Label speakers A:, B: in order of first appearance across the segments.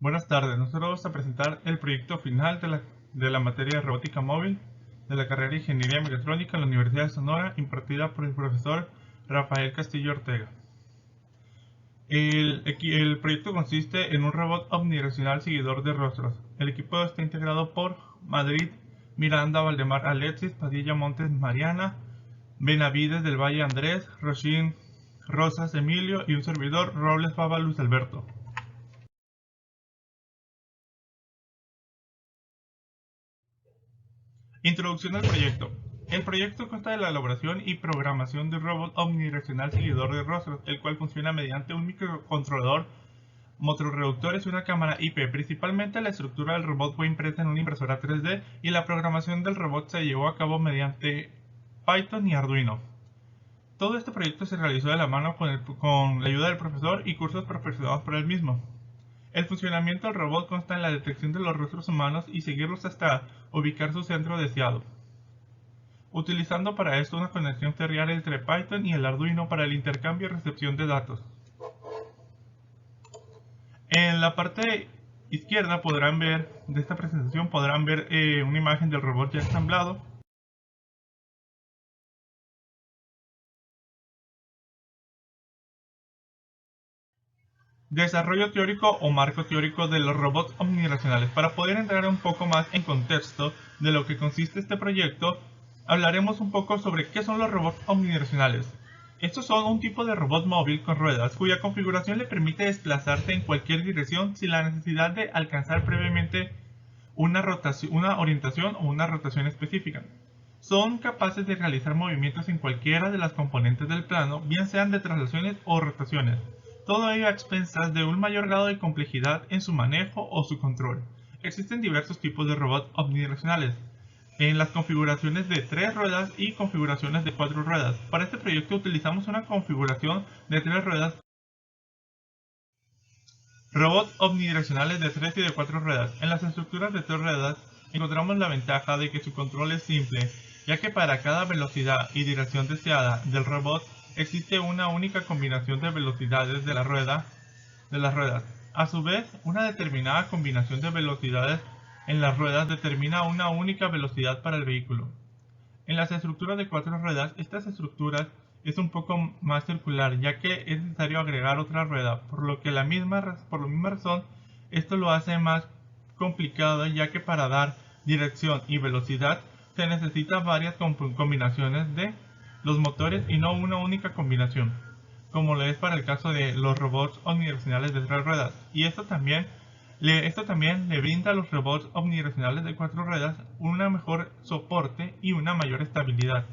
A: Buenas tardes, nosotros vamos a presentar el proyecto final de la materia de robótica móvil de la carrera de Ingeniería Mecatrónica en la Universidad de Sonora, impartida por el profesor Rafael Castillo Ortega. El proyecto consiste en un robot omnidireccional seguidor de rostros. El equipo está integrado por Madrid, Miranda, Valdemar, Alexis, Padilla, Montes, Mariana, Benavides del Valle, Andrés, Roshin, Rosas, Emilio y un servidor, Robles, Fava, Luis Alberto. Introducción al proyecto. El proyecto consta de la elaboración y programación de un robot omnidireccional seguidor de rostros, el cual funciona mediante un microcontrolador, motorreductores y una cámara IP. Principalmente la estructura del robot fue impresa en una impresora 3D y la programación del robot se llevó a cabo mediante Python y Arduino. Todo este proyecto se realizó de la mano con la ayuda del profesor y cursos proporcionados por él mismo. El funcionamiento del robot consta en la detección de los rostros humanos y seguirlos hasta ubicar su centro deseado, utilizando para esto una conexión serial entre Python y el Arduino para el intercambio y recepción de datos. En la parte izquierda podrán ver de esta presentación una imagen del robot ya ensamblado. Desarrollo teórico o marco teórico de los robots omnidireccionales. Para poder entrar un poco más en contexto de lo que consiste este proyecto, hablaremos un poco sobre qué son los robots omnidireccionales. Estos son un tipo de robot móvil con ruedas cuya configuración le permite desplazarse en cualquier dirección sin la necesidad de alcanzar previamente una orientación o una rotación específica. Son capaces de realizar movimientos en cualquiera de las componentes del plano, bien sean de traslaciones o rotaciones. Todo ello a expensas de un mayor grado de complejidad en su manejo o su control. Existen diversos tipos de robots omnidireccionales, en las configuraciones de 3 ruedas y configuraciones de 4 ruedas. Para este proyecto utilizamos una configuración de 3 ruedas. Robots omnidireccionales de 3 y de 4 ruedas. En las estructuras de 3 ruedas encontramos la ventaja de que su control es simple, ya que para cada velocidad y dirección deseada del robot existe una única combinación de velocidades de las ruedas. A su vez, una determinada combinación de velocidades en las ruedas determina una única velocidad para el vehículo. En las estructuras de 4 ruedas, estas estructuras es un poco más circular, ya que es necesario agregar otra rueda, por la misma razón, esto lo hace más complicado, ya que para dar dirección y velocidad se necesitan varias combinaciones de los motores y no una única combinación, como lo es para el caso de los robots omnidireccionales de 3 ruedas. Y esto también le brinda a los robots omnidireccionales de 4 ruedas un mejor soporte y una mayor estabilidad.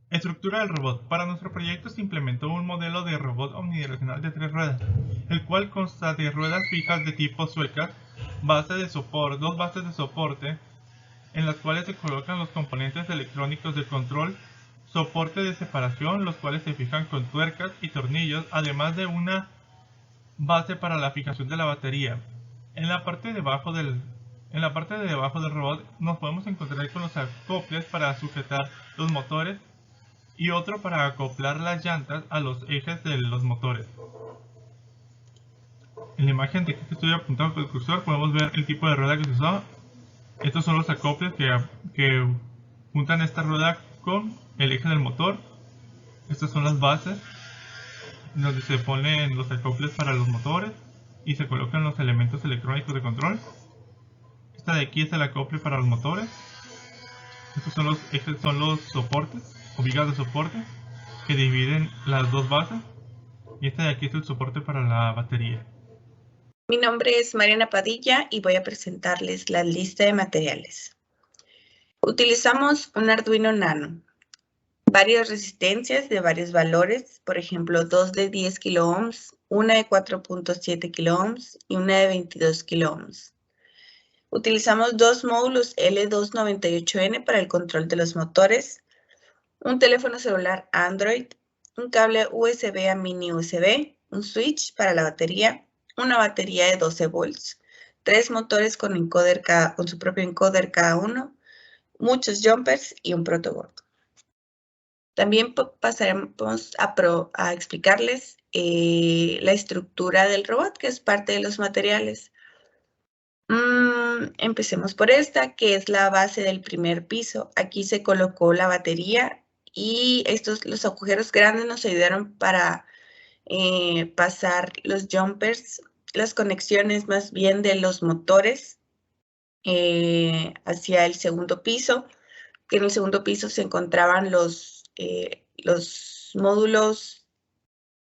A: Estructura del robot. Para nuestro proyecto se implementó un modelo de robot omnidireccional de 3 ruedas, el cual consta de ruedas fijas de tipo suecas, dos bases de soporte, en las cuales se colocan los componentes electrónicos de control, soporte de separación, los cuales se fijan con tuercas y tornillos, además de una base para la fijación de la batería. En la parte de debajo del robot nos podemos encontrar con los acoples para sujetar los motores y otro para acoplar las llantas a los ejes de los motores. En la imagen de aquí que estoy apuntando con el cursor podemos ver el tipo de rueda que se usó. Estos son los acoples que juntan esta rueda con el eje del motor. Estas son las bases donde se ponen los acoples para los motores y se colocan los elementos electrónicos de control. Esta de aquí es el acople para los motores. Estos son los soportes o vigas de soporte que dividen las dos bases. Y esta de aquí es el soporte para la batería.
B: Mi nombre es Mariana Padilla y voy a presentarles la lista de materiales. Utilizamos un Arduino Nano, varias resistencias de varios valores, por ejemplo, 2 de 10 kΩ, una de 4.7 kΩ y una de 22 kΩ. Utilizamos 2 módulos L298N para el control de los motores, un teléfono celular Android, un cable USB a mini USB, un switch para la batería, una batería de 12 volts, 3 motores con su propio encoder cada uno, muchos jumpers y un protoboard. También pasaremos a explicarles la estructura del robot, que es parte de los materiales. Empecemos por esta, que es la base del primer piso. Aquí se colocó la batería y los agujeros grandes nos ayudaron para pasar los jumpers, las conexiones más bien de los motores hacia el segundo piso, que en el segundo piso se encontraban los módulos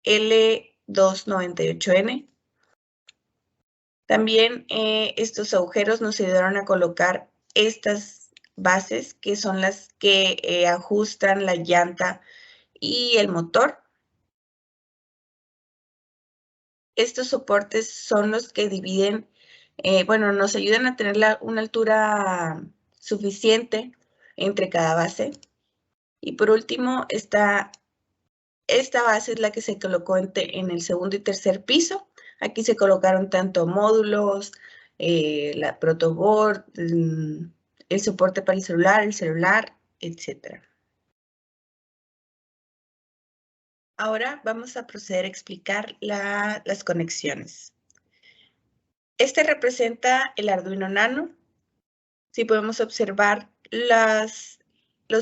B: L298N. También estos agujeros nos ayudaron a colocar estas bases, que son las que ajustan la llanta y el motor. Estos soportes son los que dividen, bueno, nos ayudan a tener una altura suficiente entre cada base. Y por último, esta base es la que se colocó en el segundo y tercer piso. Aquí se colocaron tanto módulos, la protoboard, el soporte para el celular, etc. Ahora vamos a proceder a explicar las conexiones. Este representa el Arduino Nano. Si podemos observar, los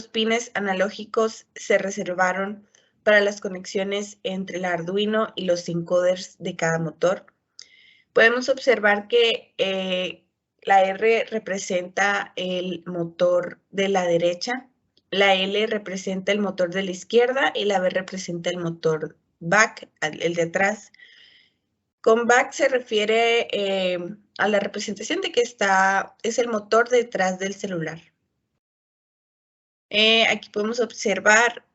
B: pines analógicos se reservaron para las conexiones entre el Arduino y los encoders de cada motor. Podemos observar que la R representa el motor de la derecha, la L representa el motor de la izquierda y la B representa el motor back, el de atrás. Con back se refiere a la representación de que es el motor detrás del celular. Aquí podemos observar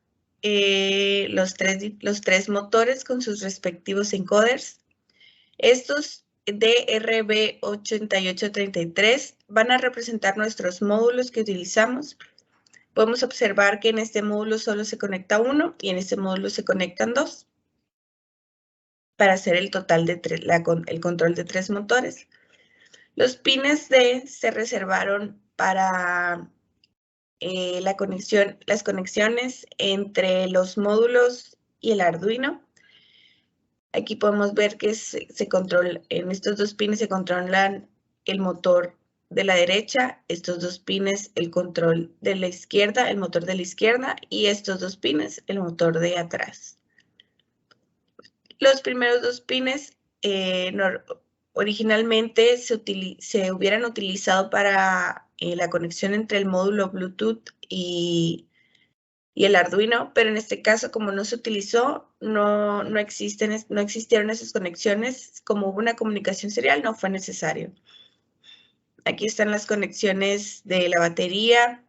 B: los tres motores con sus respectivos encoders. Estos DRB8833 van a representar nuestros módulos que utilizamos. Podemos observar que en este módulo solo se conecta uno y en este módulo se conectan dos para hacer el total de el control de 3 motores. Los pines D se reservaron para las conexiones entre los módulos y el Arduino. Aquí podemos ver que en estos dos pines se controlan el motor de la derecha, estos dos pines el control de la izquierda, el motor de la izquierda, y estos dos pines el motor de atrás. Los primeros dos pines originalmente se hubieran utilizado para la conexión entre el módulo Bluetooth y el Arduino, pero en este caso, como no se utilizó, no existieron esas conexiones. Como hubo una comunicación serial, no fue necesario. Aquí están las conexiones de la batería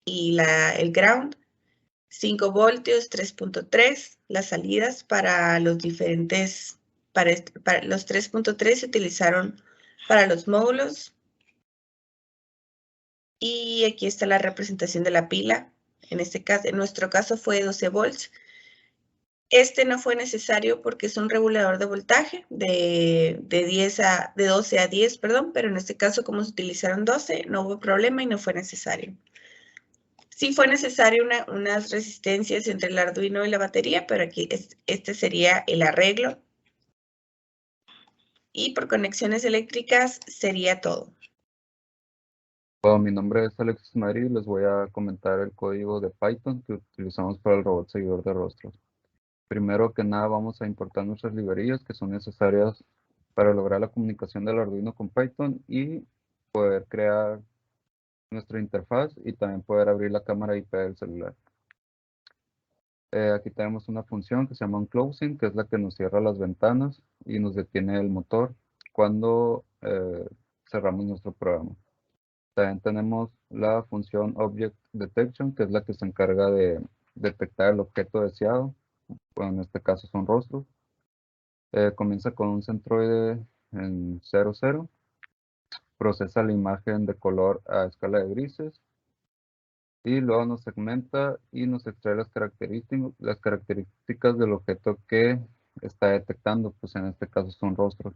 B: y el ground. 5 voltios, 3.3, las salidas para los diferentes, para los 3.3 se utilizaron para los módulos. Y aquí está la representación de la pila. En nuestro caso fue 12 volts. Este no fue necesario porque es un regulador de voltaje de 12 a 10, perdón, pero en este caso como se utilizaron 12, no hubo problema y no fue necesario. Sí fue necesario unas resistencias entre el Arduino y la batería, pero aquí este sería el arreglo. Y por conexiones eléctricas sería todo.
C: Bueno, mi nombre es Alexis Madrid y les voy a comentar el código de Python que utilizamos para el robot seguidor de rostros. Primero que nada vamos a importar nuestras librerías que son necesarias para lograr la comunicación del Arduino con Python y poder crear nuestra interfaz y también poder abrir la cámara IP del celular. Aquí tenemos una función que se llama onClosing, que es la que nos cierra las ventanas y nos detiene el motor cuando cerramos nuestro programa. También tenemos la función ObjectDetection, que es la que se encarga de detectar el objeto deseado. Bueno, en este caso son rostros. Comienza con un centroide en 0, 0. Procesa la imagen de color a escala de grises. Y luego nos segmenta y nos extrae las características del objeto que está detectando. Pues en este caso son rostros.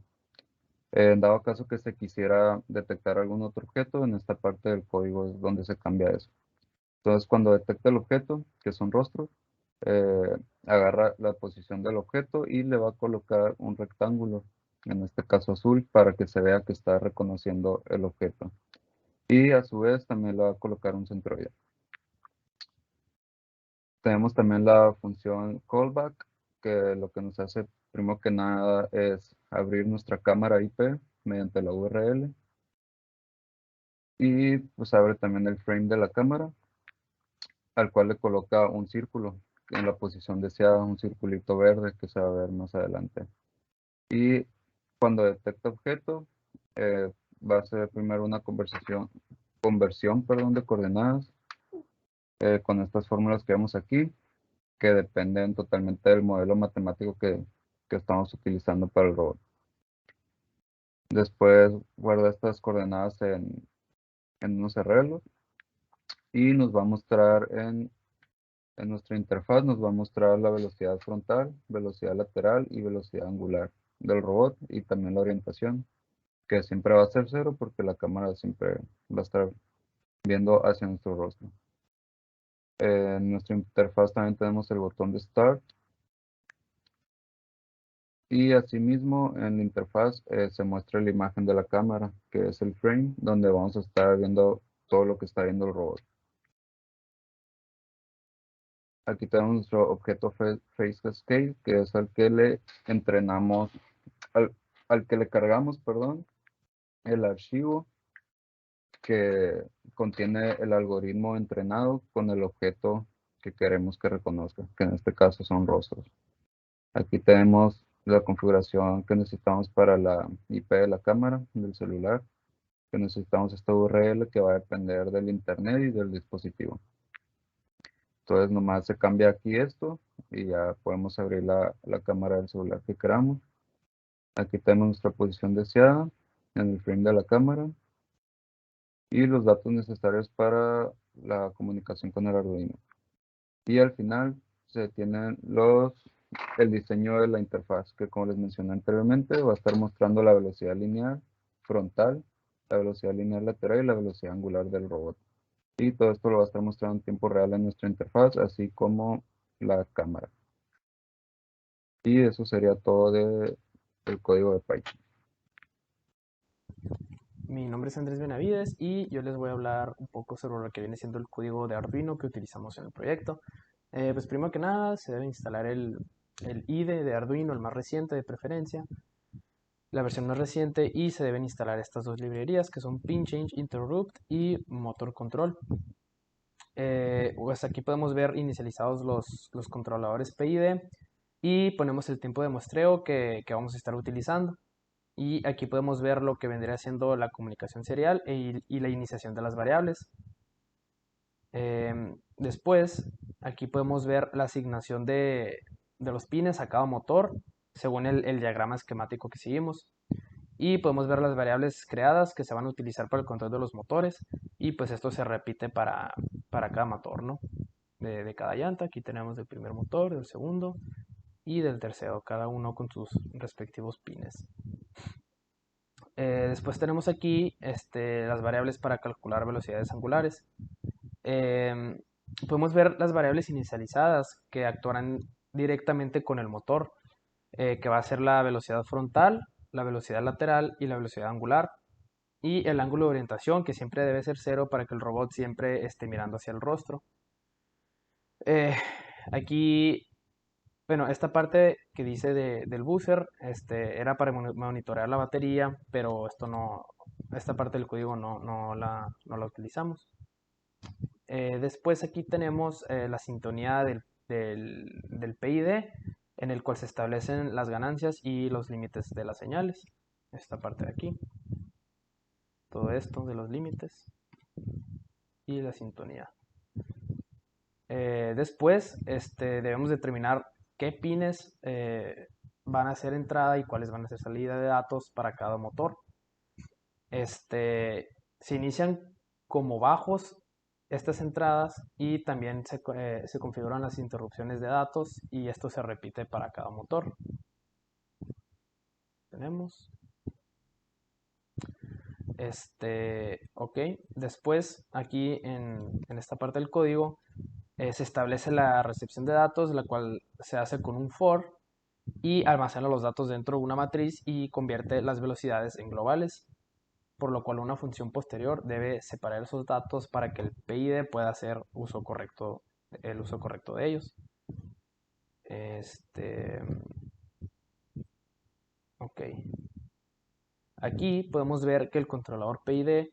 C: En dado caso que se quisiera detectar algún otro objeto, en esta parte del código es donde se cambia eso. Entonces, cuando detecta el objeto, que son rostros, agarra la posición del objeto y le va a colocar un rectángulo, en este caso azul, para que se vea que está reconociendo el objeto. Y a su vez también le va a colocar un centroide. Tenemos también la función callback, que lo que nos hace primero que nada es abrir nuestra cámara IP mediante la URL. Y pues abre también el frame de la cámara, al cual le coloca un círculo en la posición deseada, un circulito verde que se va a ver más adelante. Y cuando detecta objeto, va a hacer primero una conversión de coordenadas con estas fórmulas que vemos aquí, que dependen totalmente del modelo matemático que estamos utilizando para el robot. Después guarda estas coordenadas en unos arreglos y nos va a mostrar en nuestra interfaz, nos va a mostrar la velocidad frontal, velocidad lateral y velocidad angular del robot y también la orientación, que siempre va a ser 0 porque la cámara siempre va a estar viendo hacia nuestro rostro. En nuestra interfaz también tenemos el botón de Start. Y asimismo en la interfaz se muestra la imagen de la cámara, que es el frame, donde vamos a estar viendo todo lo que está viendo el robot. Aquí tenemos nuestro objeto Face Cascade, que es al que le entrenamos, al que le cargamos, perdón, el archivo que contiene el algoritmo entrenado con el objeto que queremos que reconozca, que en este caso son rostros. Aquí tenemos la configuración que necesitamos para la IP de la cámara del celular, que necesitamos esta URL que va a depender del internet y del dispositivo. Entonces nomás se cambia aquí esto y ya podemos abrir la cámara del celular que queramos. Aquí tenemos nuestra posición deseada en el frame de la cámara y los datos necesarios para la comunicación con el Arduino. Y al final se tienen el diseño de la interfaz, que como les mencioné anteriormente, va a estar mostrando la velocidad lineal frontal, la velocidad lineal lateral y la velocidad angular del robot. Y todo esto lo va a estar mostrando en tiempo real en nuestra interfaz, así como la cámara. Y eso sería todo del código de Python.
D: Mi nombre es Andrés Benavides y yo les voy a hablar un poco sobre lo que viene siendo el código de Arduino que utilizamos en el proyecto. Pues primero que nada se debe instalar el IDE de Arduino, el más reciente de preferencia, la versión más reciente, y se deben instalar estas dos librerías que son PinChange Interrupt y Motor Control. Pues aquí podemos ver inicializados los controladores PID y ponemos el tiempo de muestreo que vamos a estar utilizando. Y aquí podemos ver lo que vendría siendo la comunicación serial y la iniciación de las variables. Después, aquí podemos ver la asignación de los pines a cada motor según el diagrama esquemático que seguimos. Y podemos ver las variables creadas que se van a utilizar para el control de los motores. Y pues esto se repite para cada motor, ¿no? De cada llanta. Aquí tenemos del primer motor, del segundo y del tercero, cada uno con sus respectivos pines. Después tenemos aquí las variables para calcular velocidades angulares. Podemos ver las variables inicializadas que actuarán directamente con el motor, que va a ser la velocidad frontal, la velocidad lateral y la velocidad angular. Y el ángulo de orientación, que siempre debe ser 0 para que el robot siempre esté mirando hacia el rostro. Aquí, bueno, esta parte que dice del buzzer era para monitorear la batería, pero esta parte del código no la utilizamos. Después aquí tenemos la sintonía del PID, en el cual se establecen las ganancias y los límites de las señales. Esta parte de aquí. Todo esto de los límites y la sintonía. Después debemos determinar qué pines van a ser entrada y cuáles van a ser salida de datos para cada motor. Se inician como bajos estas entradas y también se configuran las interrupciones de datos y esto se repite para cada motor. Tenemos. Ok, después aquí en esta parte del código se establece la recepción de datos, la cual se hace con un for y almacena los datos dentro de una matriz y convierte las velocidades en globales, por lo cual una función posterior debe separar esos datos para que el PID pueda hacer el uso correcto de ellos. Ok. Aquí podemos ver que el controlador PID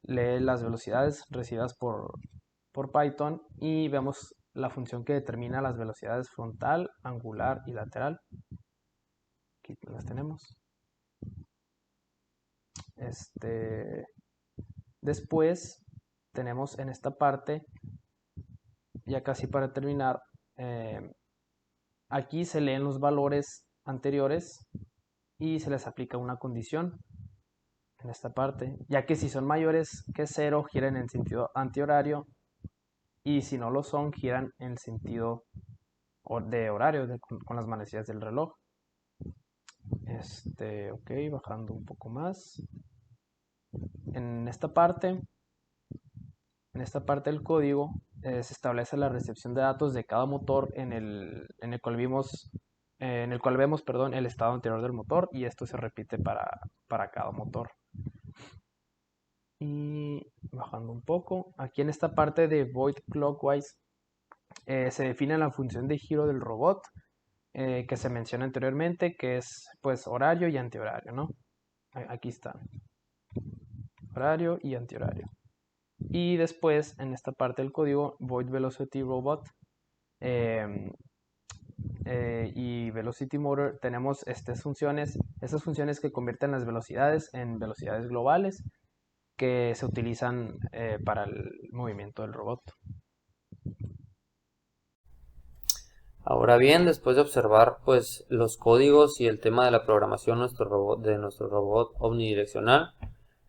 D: lee las velocidades recibidas por Python y vemos la función que determina las velocidades frontal, angular y lateral. Aquí las tenemos. Después tenemos en esta parte, ya casi para terminar, aquí se leen los valores anteriores y se les aplica una condición en esta parte, ya que si son mayores que 0 giran en sentido antihorario y si no lo son giran en sentido de horario con las manecillas del reloj. Ok, bajando un poco más. En esta parte del código se establece la recepción de datos de cada motor en el cual vemos el estado anterior del motor, y esto se repite para cada motor. Y bajando un poco, aquí en esta parte de void clockwise se define la función de giro del robot que se menciona anteriormente, que es pues horario y antihorario, ¿no? Aquí está, horario y antihorario. Y después en esta parte del código void velocity robot y velocity motor tenemos estas funciones que convierten las velocidades en velocidades globales que se utilizan para el movimiento del robot.
E: Ahora bien, después de observar pues los códigos y el tema de la programación de nuestro robot omnidireccional,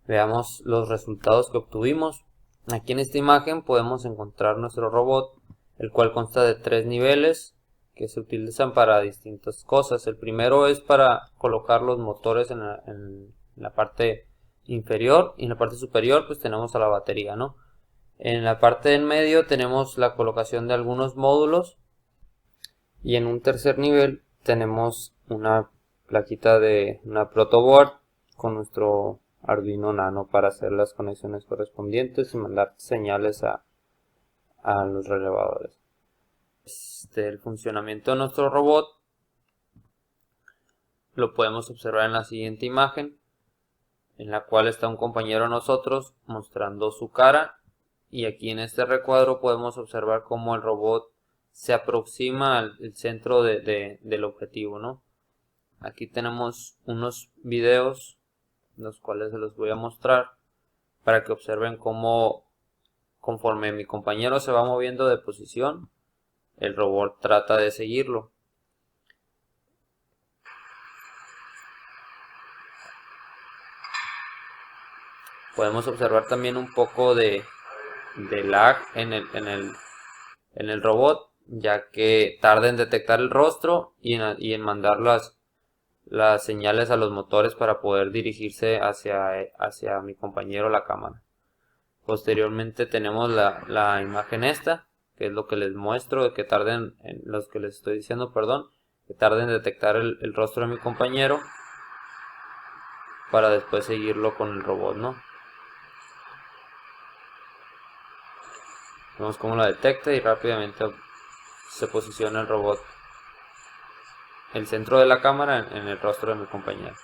E: veamos los resultados que obtuvimos. Aquí en esta imagen podemos encontrar nuestro robot, el cual consta de 3 niveles que se utilizan para distintas cosas. El primero es para colocar los motores en la parte inferior, y en la parte superior pues tenemos a la batería, ¿no? En la parte en medio tenemos la colocación de algunos módulos, y en un tercer nivel tenemos una plaquita de una protoboard con nuestro Arduino Nano para hacer las conexiones correspondientes y mandar señales a los relevadores. El funcionamiento de nuestro robot lo podemos observar en la siguiente imagen, en la cual está un compañero de nosotros mostrando su cara, y aquí en este recuadro podemos observar cómo el robot se aproxima al centro del objetivo, ¿no? Aquí tenemos unos videos, los cuales se los voy a mostrar para que observen cómo, conforme mi compañero se va moviendo de posición, el robot trata de seguirlo. Podemos observar también un poco de lag en el robot, ya que tarda en detectar el rostro y en mandar las señales a los motores para poder dirigirse hacia mi compañero la cámara. Posteriormente tenemos la imagen esta, que es lo que les muestro, de que tarden, en los que les estoy diciendo, perdón, que tarden en detectar el rostro de mi compañero para después seguirlo con el robot, ¿no? Vemos cómo la detecta y rápidamente se posiciona el robot, el centro de la cámara, en el rostro de mi compañero.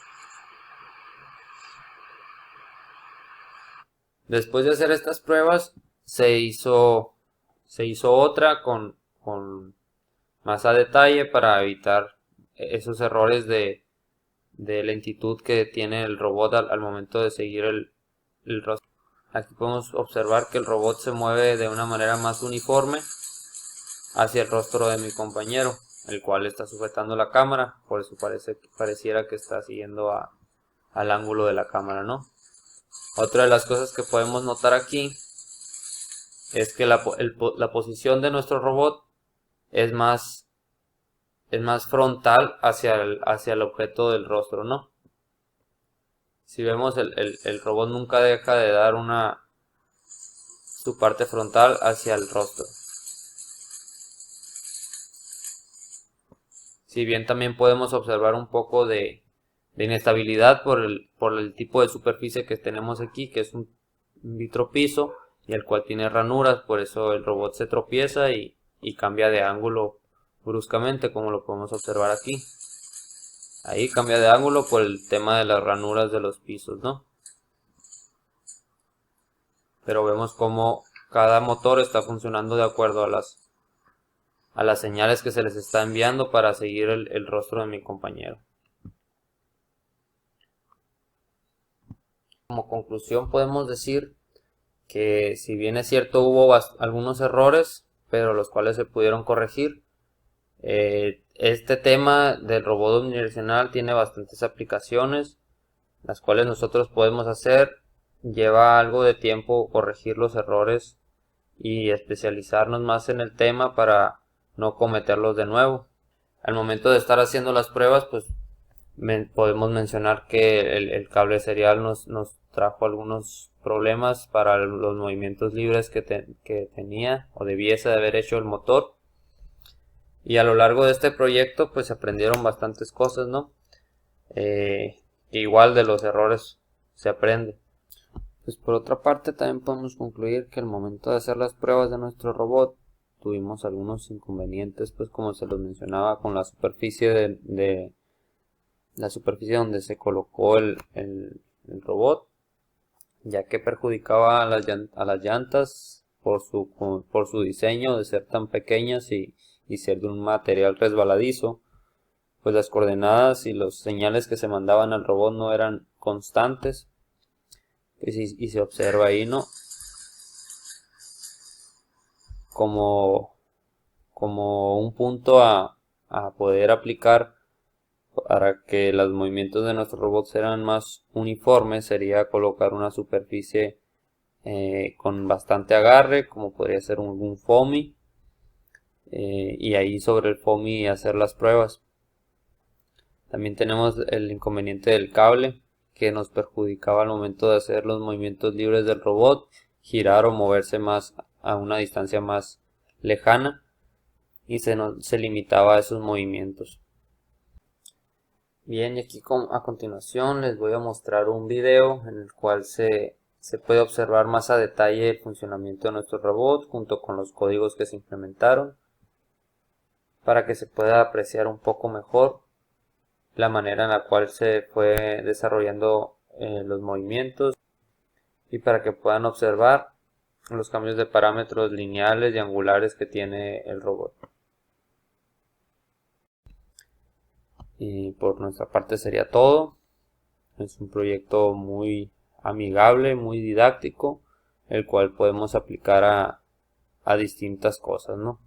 E: Después de hacer estas pruebas, se hizo otra con más a detalle para evitar esos errores de lentitud que tiene el robot al momento de seguir el rostro. Aquí podemos observar que el robot se mueve de una manera más uniforme hacia el rostro de mi compañero, el cual está sujetando la cámara, por eso pareciera que está siguiendo al ángulo de la cámara, ¿no? Otra de las cosas que podemos notar aquí es que la posición de nuestro robot es más frontal hacia el objeto del rostro, ¿no? Si vemos, el robot nunca deja de dar su parte frontal hacia el rostro. Si bien también podemos observar un poco de inestabilidad por el tipo de superficie que tenemos aquí, que es un vitropiso y el cual tiene ranuras, por eso el robot se tropieza y cambia de ángulo bruscamente, como lo podemos observar aquí. Ahí cambia de ángulo por el tema de las ranuras de los pisos, ¿no? Pero vemos como cada motor está funcionando de acuerdo a las señales que se les está enviando para seguir el rostro de mi compañero. Como conclusión podemos decir que si bien es cierto hubo algunos errores, pero los cuales se pudieron corregir, este tema del robot omnidireccional tiene bastantes aplicaciones, las cuales nosotros podemos hacer. Lleva algo de tiempo corregir los errores y especializarnos más en el tema para no cometerlos de nuevo. Al momento de estar haciendo las pruebas, pues podemos mencionar que el cable serial nos trajo algunos problemas para los movimientos libres que tenía o debiese de haber hecho el motor. Y a lo largo de este proyecto pues se aprendieron bastantes cosas, ¿no? Igual de los errores se aprende. Pues por otra parte también podemos concluir que al momento de hacer las pruebas de nuestro robot tuvimos algunos inconvenientes, pues como se los mencionaba, con la superficie de la superficie donde se colocó el robot, ya que perjudicaba a las llantas por su diseño de ser tan pequeñas y ser de un material resbaladizo. Pues las coordenadas y los señales que se mandaban al robot no eran constantes, pues y se observa ahí, ¿no? Como un punto a poder aplicar para que los movimientos de nuestro robot sean más uniformes, sería colocar una superficie con bastante agarre, como podría ser un foamy, y ahí sobre el foamy hacer las pruebas. También tenemos el inconveniente del cable, que nos perjudicaba al momento de hacer los movimientos libres del robot, girar o moverse más a una distancia más lejana, y se limitaba a esos movimientos. Bien, y aquí a continuación les voy a mostrar un video en el cual se puede observar más a detalle el funcionamiento de nuestro robot junto con los códigos que se implementaron, para que se pueda apreciar un poco mejor la manera en la cual se fue desarrollando los movimientos, y para que puedan observar los cambios de parámetros lineales y angulares que tiene el robot. Y por nuestra parte sería todo. Es un proyecto muy amigable, muy didáctico, el cual podemos aplicar a distintas cosas, ¿no?